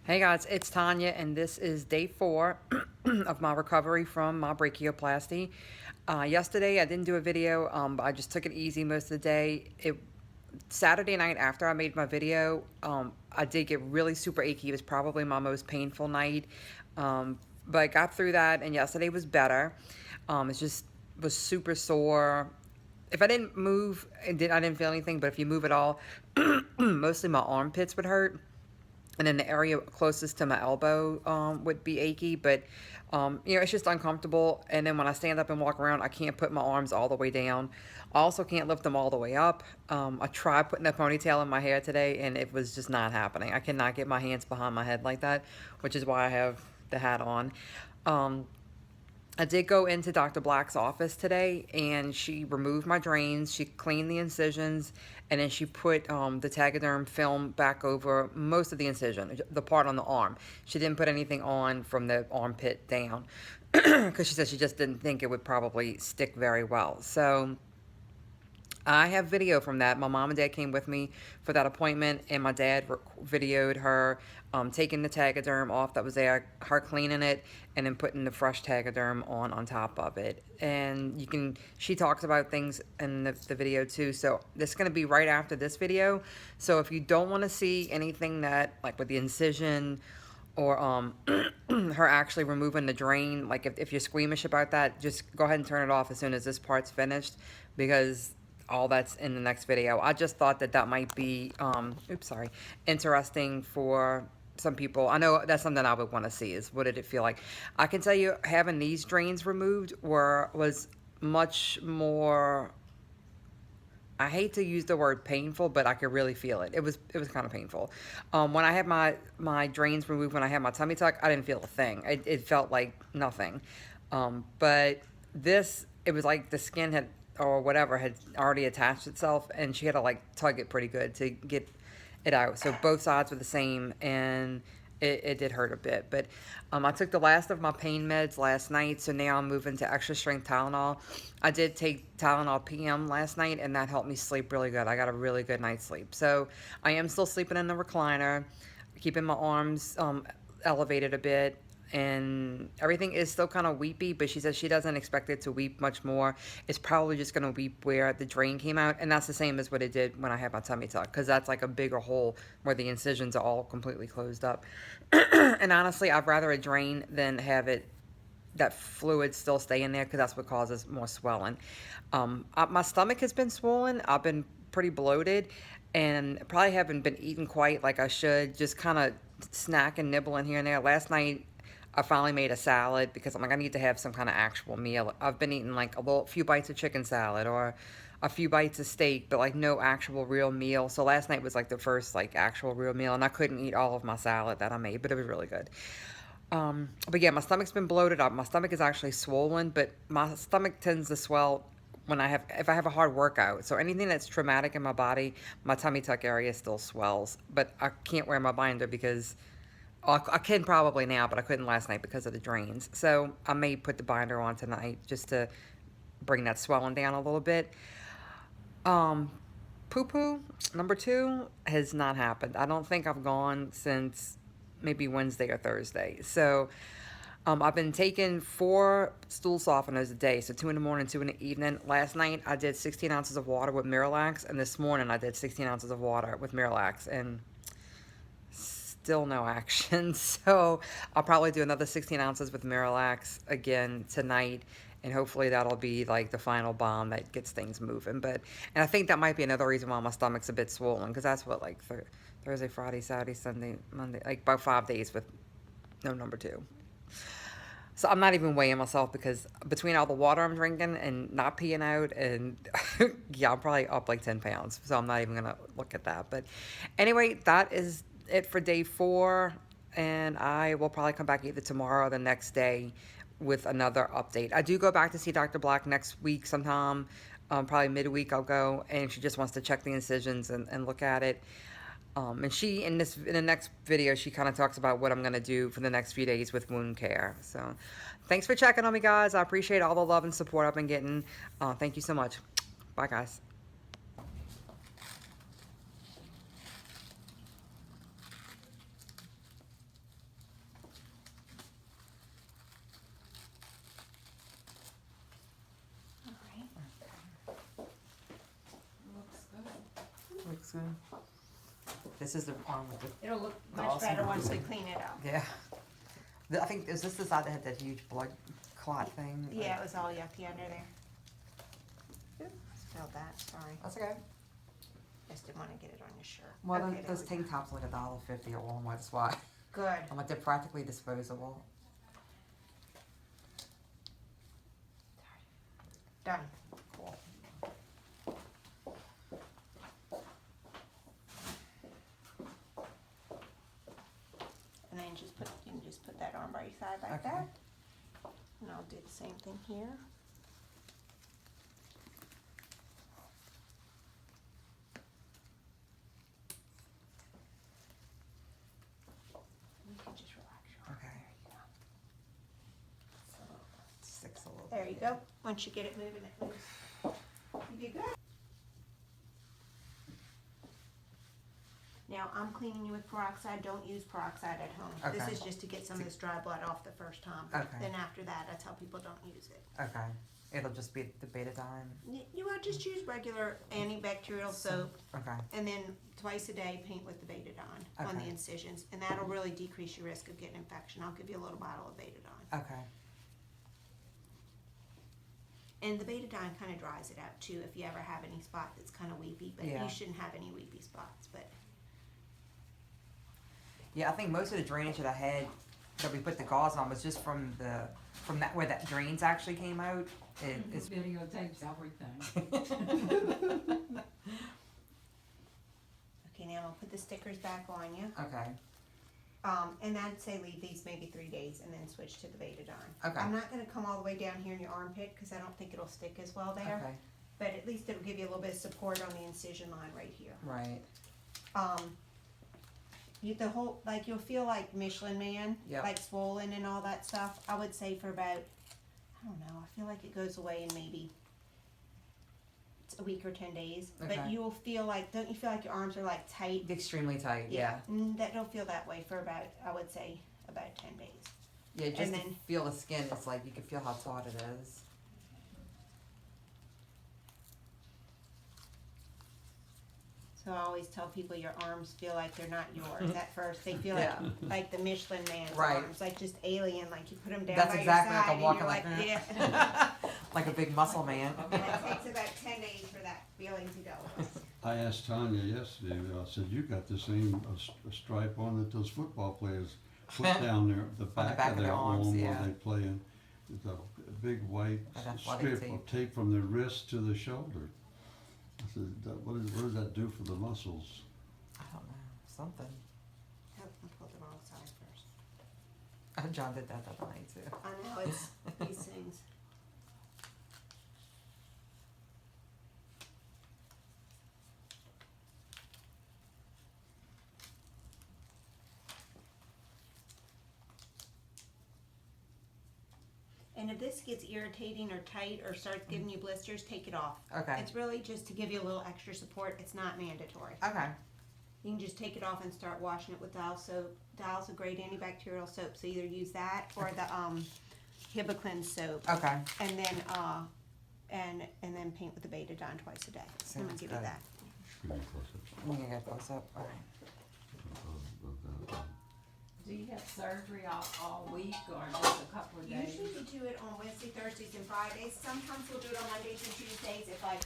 Hey guys, it's Tanya, and this is day 4 of my recovery from my brachioplasty. Yesterday I didn't do a video, but I just took it easy most of the day. Saturday night after I made my video, I did get really super achy. It was probably my most painful night, but I got through that, and yesterday was better. It just was super sore. If I didn't move, I didn't feel anything, but if you move at all, mostly my armpits would hurt, and then the area closest to my elbow would be achy, but it's just uncomfortable. And then when I stand up and walk around, I can't put my arms all the way down. I also can't lift them all the way up. I tried putting a ponytail in my hair today, and it was just not happening. I cannot get my hands behind my head like that, which is why I have the hat on. um, I did go into Dr. Black's office today, and she removed my drains, she cleaned the incisions, and then she put the Tegaderm film back over most of the incision, the part on the arm. She didn't put anything on from the armpit down because she said she just didn't think it would probably stick very well. So I have video from that. My mom and dad came with me for that appointment, and my dad videoed her taking the Tegaderm off that was there, her cleaning it, and then putting the fresh Tegaderm on top of it. And she talks about things in the video too. So this is going to be right after this video. So if you don't want to see anything that, like with the incision, or her actually removing the drain, like if you're squeamish about that, just go ahead and turn it off as soon as this part's finished, because all that's in the next video. I just thought that might be interesting for some people. I know that's something I would want to see, is what did it feel like. I can tell you, having these drains removed was much more, I hate to use the word painful, but I could really feel it. It was kind of painful. When I had my drains removed, when I had my tummy tuck, I didn't feel a thing. It felt like nothing. But this, it was like the skin had, or whatever, had already attached itself, and she had to like tug it pretty good to get it out. So both sides were the same, and it did hurt a bit. But I took the last of my pain meds last night, so now I'm moving to extra strength Tylenol. I did take Tylenol PM last night, and that helped me sleep really good. I got a really good night's sleep. So I am still sleeping in the recliner, keeping my arms elevated a bit, and everything is still kind of weepy, but she says she doesn't expect it to weep much more. It's probably just going to weep where the drain came out, and that's the same as what it did when I had my tummy tuck, because that's like a bigger hole where the incisions are all completely closed up. And honestly, I'd rather it drain than have that fluid still stay in there, because that's what causes more swelling. My stomach has been swollen. I've been pretty bloated, and probably haven't been eating quite like I should, just kind of snacking, nibbling here and there. Last night I finally made a salad because I'm like, I need to have some kind of actual meal. I've been eating like few bites of chicken salad or a few bites of steak, but like no actual real meal. So last night was like the first like actual real meal, and I couldn't eat all of my salad that I made, but it was really good. But yeah, my stomach's been bloated up. My stomach is actually swollen, but my stomach tends to swell if I have a hard workout. So anything that's traumatic in my body, my tummy tuck area still swells. But I can't wear my binder because I can probably now, but I couldn't last night because of the drains. So I may put the binder on tonight just to bring that swelling down a little bit. Um, Poo-poo number 2 has not happened. I don't think I've gone since maybe Wednesday or Thursday. So I've been taking 4 stool softeners a day, so 2 in the morning, 2 in the evening. Last night I did 16 ounces of water with Miralax, and this morning I did 16 ounces of water with Miralax, and still no action. So I'll probably do another 16 ounces with Miralax again tonight, and hopefully that'll be like the final bomb that gets things moving. And I think that might be another reason why my stomach's a bit swollen, because that's what, like Thursday, Friday, Saturday, Sunday, Monday, like about 5 days with no number 2. So I'm not even weighing myself, because between all the water I'm drinking and not peeing out, and yeah, I'm probably up like 10 pounds. So I'm not even going to look at that. But anyway, that is it for day 4. And I will probably come back either tomorrow or the next day with another update. I do go back to see Dr. Black next week sometime. Probably midweek I'll go, and she just wants to check the incisions and look at it. And she, in the next video, she kind of talks about what I'm going to do for the next few days with wound care. So thanks for checking on me, guys. I appreciate all the love and support I've been getting. Thank you so much. Bye, guys. good. This is the arm with the, It'll look The much awesome better once we bruising. clean it up. yeah. I think, is this the side that had that huge blood clot thing? Yeah, it was all yucky under there. Spilled that, sorry. That's okay. Just didn't want to get it on your shirt. Well, Okay, there those we tank go. tops are like $1.50 at Walmart, that's why. Good. I'm like, they're practically disposable. Done. Cool. And then you can just put that arm by your side like Okay. that. And I'll do the same thing here. You can just relax your arm. Okay. So, it sticks a little There bit. you go. Once you get it moving, it moves. You did good. Now, I'm cleaning you with peroxide. Don't use peroxide at home. This Okay. is just to get some of this dry blood off the first time. Okay. Then after that, I tell people don't use it. Okay. It'll just be the betadine. You want to just use regular antibacterial soap, Okay. and then twice a day paint with the betadine on the Okay. incisions, and that'll really decrease your risk of getting infection. I'll give you a little bottle of betadine. Okay. And the betadine kind of dries it out too if you ever have any spot that's kind of weepy, but Yeah. you shouldn't have any weepy spots. But Yeah, I think most of the drainage that I had that we put the gauze on was just from that where that drains actually came out. It's Videotapes everything. okay, now I'll put the stickers back on you. okay. And I'd say leave these maybe 3 days and then switch to the betadine. Okay. I'm not going to come all the way down here in your armpit because I don't think it'll stick as well there. Okay. But at least it'll give you a little bit of support on the incision line right here. Right. You'll feel like Michelin Man, Yep. like swollen and all that stuff. I would say for about, I don't know, I feel like it goes away in maybe it's a week or 10 days. But Okay. you will feel like, don't you feel like your arms are like tight? Extremely tight. Yeah. That'll feel that way for about, I would say, about 10 days. Yeah. Just And to then- feel the skin. It's like you can feel how taut it is. So I always tell people your arms feel like they're not yours at first. They feel Yeah. like the Michelin Man's Right. arms, like just alien, like you put them down That's by exactly your like side I'm walking and like you're that. yeah. Like a big muscle man. And it takes about 10 days for that feeling to go. I asked Tanya yesterday, I said, you got the same stripe on that those football players put down the back of their arm yeah. while they play in. It's a big white An athletic strip of tape from the wrist to the shoulder. I said, what does that do for the muscles? I don't know. Something. Oh, I pulled the wrong side first. John did that the other night too. I know, it's these things. And if this gets irritating or tight or starts giving you blisters, take it off. Okay. It's really just to give you a little extra support. It's not mandatory. Okay. You can just take it off and start washing it with dial soap. Dial's a great antibacterial soap, so either use that or the Hibiclin soap. Okay. And then paint with the betadine twice a day. I'm gonna Sounds give you good. that. Give me a close-up. I'm gonna get close up. All right. Do you have surgery all week or just a couple of days? Usually we do it on Wednesday, Thursdays, and Fridays. Sometimes we'll do it on Mondays and Tuesdays if like